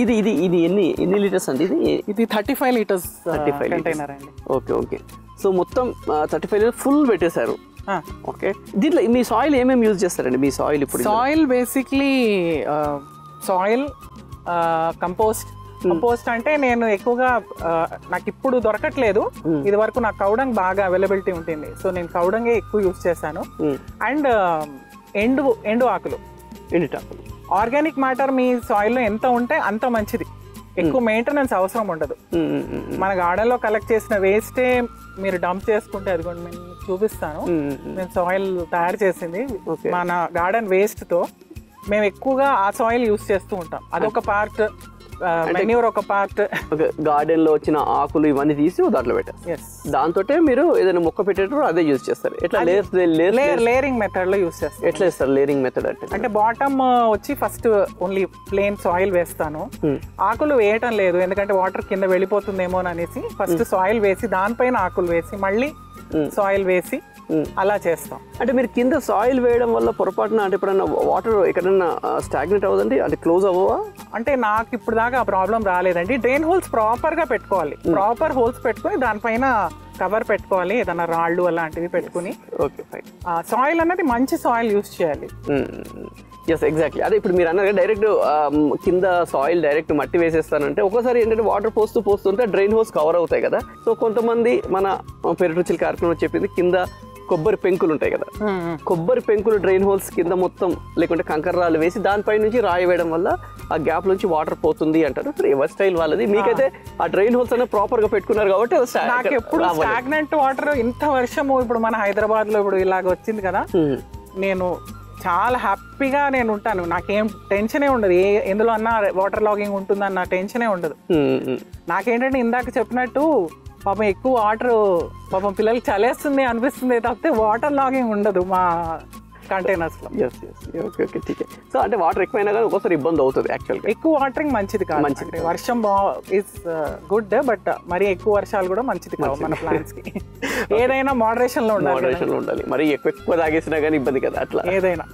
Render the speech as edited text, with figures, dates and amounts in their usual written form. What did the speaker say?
ఇది ఇది ఇది ఎన్ని లీటర్స్ అండి ఇది 35 లీటర్స్ కంటైనర్ అండి. Okay okay. సో మొత్తం 35 లీటర్స్ ఫుల్ పెట్టేశారు. ఓకే. దీంట్లో మీ సాయిల్ ఏమేమి యూజ్ చేస్తారండి? మీ సాయిల్ ఇప్పుడు సాయిల్ బేసిక్లీ సాయిల్ కంపోస్ట్ అంటే నేను ఎక్కువగా నాకు ఇప్పుడు దొరకట్లేదు. ఇది వరకు నాకు కౌడంగ్ బాగా అవైలబిలిటీ ఉంటుంది. సో నేను కౌడంగే ఎక్కువ యూజ్ చేశాను. అండ్ ఎండు ఆకులు ఆర్గానిక్ మ్యాటర్ మీ సాయిల్లో ఎంత ఉంటే అంత మంచిది. ఎక్కువ మెయింటెనెన్స్ అవసరం ఉండదు. మన గార్డెన్లో కలెక్ట్ చేసిన వేస్టే మీరు డంప్ చేసుకుంటే, అది కూడా నేను చూపిస్తాను. నేను సాయిల్ తయారు చేసింది మన గార్డెన్ వేస్ట్తో. మేము ఎక్కువగా ఆ సాయిల్ యూస్ చేస్తూ ఉంటాం. అదొక పార్ట్, మెన్యూర్ ఒక పార్ట్. గార్డెన్ లో వచ్చిన ఆకులు ఇవన్నీ తీసి దాంట్లో పెట్టారు. దాంతో మీరు ఏదైనా మొక్క పెట్టేటప్పుడు అదే యూజ్ చేస్తారు. ఎట్లా లేయరింగ్ మెథడ్ లో యూజ్ చేస్తారు. ఎట్లా చేస్తారు లేయరింగ్ మెథడ్ అంటే బాటమ్ వచ్చి ఫస్ట్ ఓన్లీ ప్లేన్ సాయిల్ వేస్తాను. ఆకులు వేయటం లేదు, ఎందుకంటే వాటర్ కింద వెళ్ళిపోతుందేమో అనేసి ఫస్ట్ సాయిల్ వేసి దానిపైన ఆకులు వేసి మళ్ళీ సాయిల్ వేసి అలా చేస్తాం. అంటే మీరు కింద సాయిల్ వేయడం వల్ల పొరపాటున అంటే ఎప్పుడన్నా వాటర్ ఎక్కడన్నా స్టాగ్నెట్ అవ్వదండి? అంటే క్లోజ్ అవ్వవా? అంటే నాకు ఇప్పుడు దాకా ఆ ప్రాబ్లం రాలేదండి. డ్రైన్ హోల్స్ ప్రాపర్ గా పెట్టుకోవాలి. ప్రాపర్ హోల్స్ పెట్టుకుని దానిపైన కవర్ పెట్టుకోవాలి, ఏదైనా రాళ్ళు అలాంటివి పెట్టుకుని. Okay fine. సాయిల్ అనేది మంచి సాయిల్ యూస్ చేయాలి. Yes exactly. అదే ఇప్పుడు మీరు అన్నారు డైరెక్ట్ కింద సాయిల్ డైరెక్ట్ మట్టి వేసేస్తానంటే ఒక్కోసారి ఏంటంటే వాటర్ పోస్తుంటే డ్రైన్ హోల్స్ కవర్ అవుతాయి కదా. సో కొంతమంది మన పెరటిరుచుల కార్యక్రమం చెప్పింది కింద కొబ్బరి పెంకులు ఉంటాయి కదా, కొబ్బరి పెంకులు డ్రైన్ హోల్స్ కింద మొత్తం లేకుంటే కంకర రాళ్ళు వేసి దానిపై నుంచి రాయి వేయడం వల్ల ఆ గ్యాప్ నుంచి వాటర్ పోతుంది అంటారు. ఎవరి స్టైల్ వాళ్ళది. మీకైతే ఆ డ్రైన్ హోల్స్ అనేది ప్రాపర్ గా పెట్టుకున్నారు కాబట్టి నాకు ఎప్పుడు స్టాగ్నెంట్ వాటర్ ఇంత వర్షము ఇప్పుడు మన హైదరాబాద్ లో ఇప్పుడు ఇలాగ వచ్చింది కదా, నేను చాలా హ్యాపీగా నేను ఉంటాను. నాకేం టెన్షనే ఉండదు. ఎందులో అన్నా వాటర్ లాగింగ్ ఉంటుందన్న టెన్షనే ఉండదు. నాకేంటంటే ఇందాక చెప్పినట్టు పాపం ఎక్కువ వాటర్ పాపం పిల్లలకి చలేస్తుంది అనిపిస్తుంది తప్పితే వాటర్ లాగింగ్ ఉండదు మా కంటైనర్స్ లో. సో అంటే వాటర్ ఎక్కువైనా కానీ ఒక్కోసారి ఇబ్బంది అవుతుంది. యాక్చువల్గా ఎక్కువ వాటరింగ్ మంచిది కాదు. మంచిది వర్షం ఇస్ గుడ్, బట్ మరీ ఎక్కువ వర్షాలు కూడా మంచిది కాదు మన ప్లాంట్స్ కి. ఏదైనా మోడరేషన్ లో ఉండాలి. మరి ఎక్కువ తాగేసినా కానీ ఇబ్బంది కదా అట్లా ఏదైనా.